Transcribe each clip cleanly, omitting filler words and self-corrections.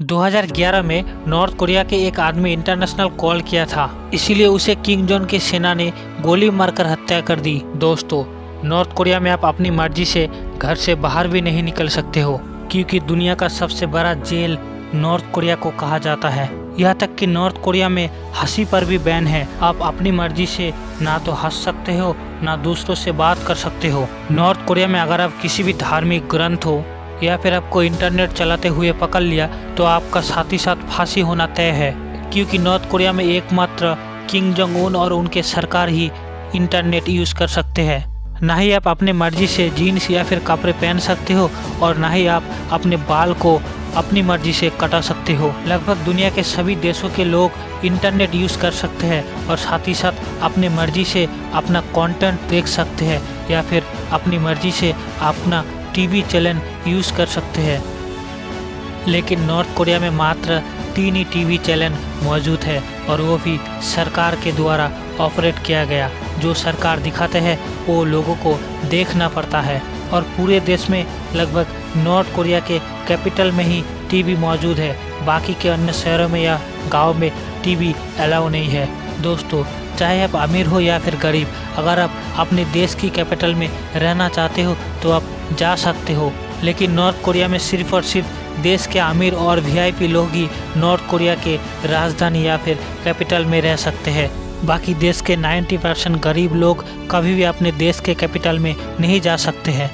2011 में north Korea के एक आदमी इंटरनेशनल कॉल किया था, इसीलिए उसे किम जोंग की सेना ने गोली मारकर हत्या कर दी। दोस्तों, नॉर्थ कोरिया में आप अपनी मर्जी से घर से बाहर भी नहीं निकल सकते हो, क्योंकि दुनिया का सबसे बड़ा जेल नॉर्थ कोरिया को कहा जाता है। यहाँ तक कि नॉर्थ कोरिया में हंसी पर भी बैन है। आप अपनी मर्जी से ना तो हंस सकते हो, ना दूसरों से बात कर सकते हो। नॉर्थ कोरिया में अगर आप किसी भी धार्मिक ग्रंथ हो या फिर आपको इंटरनेट चलाते हुए पकड़ लिया तो आपका साथ ही साथ फांसी होना तय है, क्योंकि नॉर्थ कोरिया में एकमात्र किम जोंग उन और उनके सरकार ही इंटरनेट यूज़ कर सकते हैं। ना ही आप अपने मर्जी से जीन्स या फिर कपड़े पहन सकते हो और ना ही आप अपने बाल को अपनी मर्जी से कटा सकते हो। लगभग दुनिया के सभी देशों के लोग इंटरनेट यूज़ कर सकते हैं और साथ ही साथ अपनी मर्जी से अपना कंटेंट देख सकते हैं या फिर अपनी मर्जी से अपना टीवी चैनल यूज़ कर सकते हैं। लेकिन नॉर्थ कोरिया में मात्र 3 ही टीवी चैनल मौजूद है और वो भी सरकार के द्वारा ऑपरेट किया गया। जो सरकार दिखाते हैं वो लोगों को देखना पड़ता है और पूरे देश में लगभग नॉर्थ कोरिया के कैपिटल में ही टीवी मौजूद है। बाकी के अन्य शहरों में या गांव में टीवी अलाउ नहीं है। दोस्तों, चाहे आप अमीर हो या फिर गरीब, अगर आप अपने देश की कैपिटल में रहना चाहते हो तो आप जा सकते हो। लेकिन नॉर्थ कोरिया में सिर्फ और सिर्फ देश के अमीर और वीआईपी लोग ही नॉर्थ कोरिया के राजधानी या फिर कैपिटल में रह सकते हैं। बाकी देश के 90% गरीब लोग कभी भी अपने देश के कैपिटल में नहीं जा सकते हैं।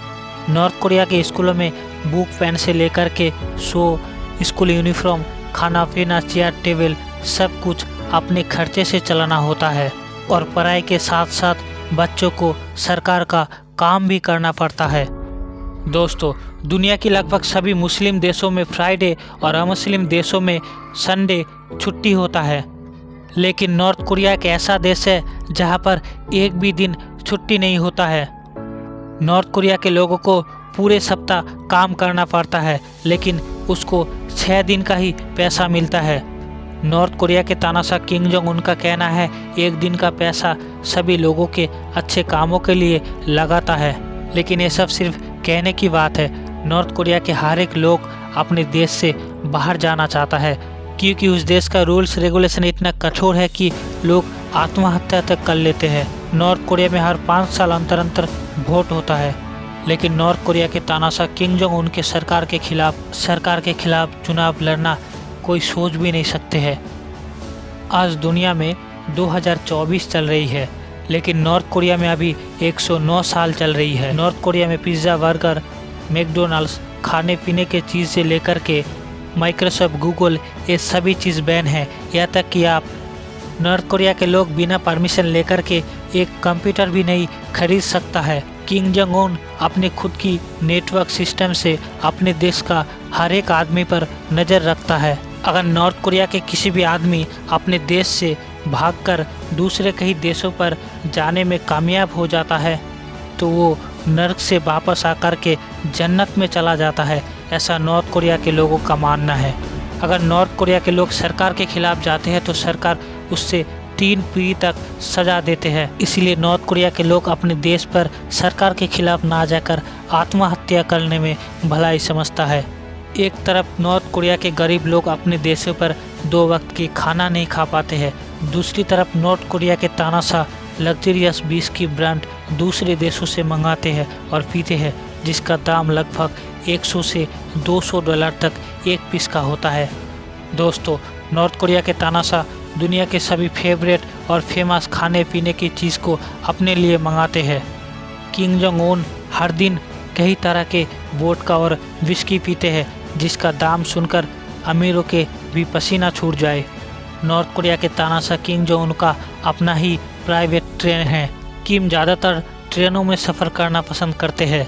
नॉर्थ कोरिया के स्कूलों में बुक पेन से लेकर के शो, स्कूल यूनिफॉर्म, खाना पीना, चेयर टेबल सब कुछ अपने खर्चे से चलाना होता है और पढ़ाई के साथ साथ बच्चों को सरकार का काम भी करना पड़ता है। दोस्तों, दुनिया की लगभग सभी मुस्लिम देशों में फ्राइडे और अमुस्लिम देशों में संडे छुट्टी होता है, लेकिन नॉर्थ कोरिया एक ऐसा देश है जहां पर एक भी दिन छुट्टी नहीं होता है। नॉर्थ कोरिया के लोगों को पूरे सप्ताह काम करना पड़ता है, लेकिन उसको 6 दिन का ही पैसा मिलता है। नॉर्थ कोरिया के तानाशाह किम जोंग उनका कहना है एक दिन का पैसा सभी लोगों के अच्छे कामों के लिए लगाता है, लेकिन ये सब सिर्फ कहने की बात है। नॉर्थ कोरिया के हर एक लोग अपने देश से बाहर जाना चाहता है, क्योंकि उस देश का रूल्स रेगुलेशन इतना कठोर है कि लोग आत्महत्या तक कर लेते हैं। नॉर्थ कोरिया में हर 5 साल अंतर अंतर वोट होता है, लेकिन नॉर्थ कोरिया के तानाशाह किम जोंग उनके सरकार के खिलाफ चुनाव लड़ना कोई सोच भी नहीं सकते हैं। आज दुनिया में 2024 चल रही है, लेकिन नॉर्थ कोरिया में अभी 109 साल चल रही है। नॉर्थ कोरिया में पिज़्ज़ा, बर्गर, मैकडोनल्ड्स, खाने पीने के चीज़ से लेकर के माइक्रोसॉफ्ट, गूगल, ये सभी चीज़ बैन है। यहाँ तक कि आप नॉर्थ कोरिया के लोग बिना परमिशन लेकर के एक कंप्यूटर भी नहीं खरीद सकता है। किम जोंग उन अपने खुद की नेटवर्क सिस्टम से अपने देश का हर एक आदमी पर नज़र रखता है। अगर नॉर्थ कोरिया के किसी भी आदमी अपने देश से भागकर दूसरे कई देशों पर जाने में कामयाब हो जाता है तो वो नर्क से वापस आकर के जन्नत में चला जाता है, ऐसा नॉर्थ कोरिया के लोगों का मानना है। अगर नॉर्थ कोरिया के लोग सरकार के खिलाफ जाते हैं तो सरकार उससे 3 पीढ़ी तक सजा देते हैं। इसीलिए नॉर्थ कोरिया के लोग अपने देश पर सरकार के खिलाफ ना जाकर आत्महत्या करने में भलाई समझता है। एक तरफ नॉर्थ कोरिया के गरीब लोग अपने देशों पर 2 वक्त की खाना नहीं खा पाते हैं, दूसरी तरफ नॉर्थ कोरिया के तानाशाह लग्जरियस बीस की ब्रांड दूसरे देशों से मंगाते हैं और पीते हैं, जिसका दाम लगभग 100 से $200 तक एक पीस का होता है। दोस्तों, नॉर्थ कोरिया के तानाशाह दुनिया के सभी फेवरेट और फेमस खाने पीने की चीज़ को अपने लिए मंगाते हैं। किम जोंग उन हर दिन कई तरह के वोडका और विस्की पीते हैं, जिसका दाम सुनकर अमीरों के भी पसीना छूट जाए। नॉर्थ कोरिया के तानाशाह किम जोंग उन का अपना ही प्राइवेट ट्रेन है। किम ज़्यादातर ट्रेनों में सफ़र करना पसंद करते हैं।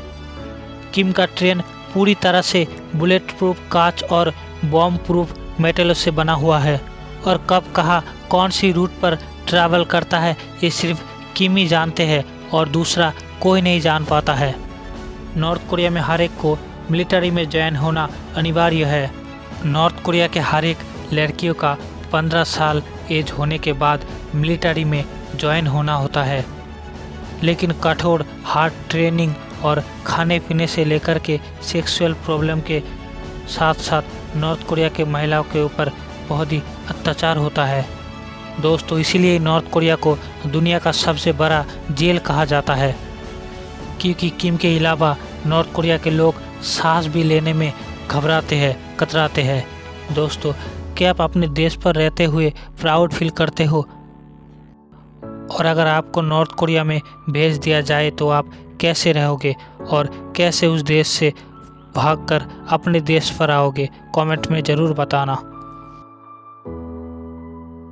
किम का ट्रेन पूरी तरह से बुलेट प्रूफ कांच और बॉम्ब प्रूफ मेटलों से बना हुआ है और कब कहाँ कौन सी रूट पर ट्रैवल करता है ये सिर्फ किम ही जानते हैं और दूसरा कोई नहीं जान पाता है। नॉर्थ कोरिया में हर एक को मिलिट्री में ज्वाइन होना अनिवार्य है। नॉर्थ कोरिया के हर एक लड़कियों का 15 साल एज होने के बाद मिलिट्री में ज्वाइन होना होता है, लेकिन कठोर हार्ड ट्रेनिंग और खाने पीने से लेकर के सेक्सुअल प्रॉब्लम के साथ साथ नॉर्थ कोरिया के महिलाओं के ऊपर बहुत ही अत्याचार होता है दोस्तों। इसीलिए नॉर्थ कोरिया को दुनिया का सबसे बड़ा जेल कहा जाता है, क्योंकि किम के अलावा नॉर्थ कोरिया के लोग सांस भी लेने में घबराते हैं, कतराते हैं। दोस्तों, क्या आप अपने देश पर रहते हुए प्राउड फील करते हो? और अगर आपको नॉर्थ कोरिया में भेज दिया जाए तो आप कैसे रहोगे और कैसे उस देश से भागकर अपने देश पर आओगे? कमेंट में ज़रूर बताना।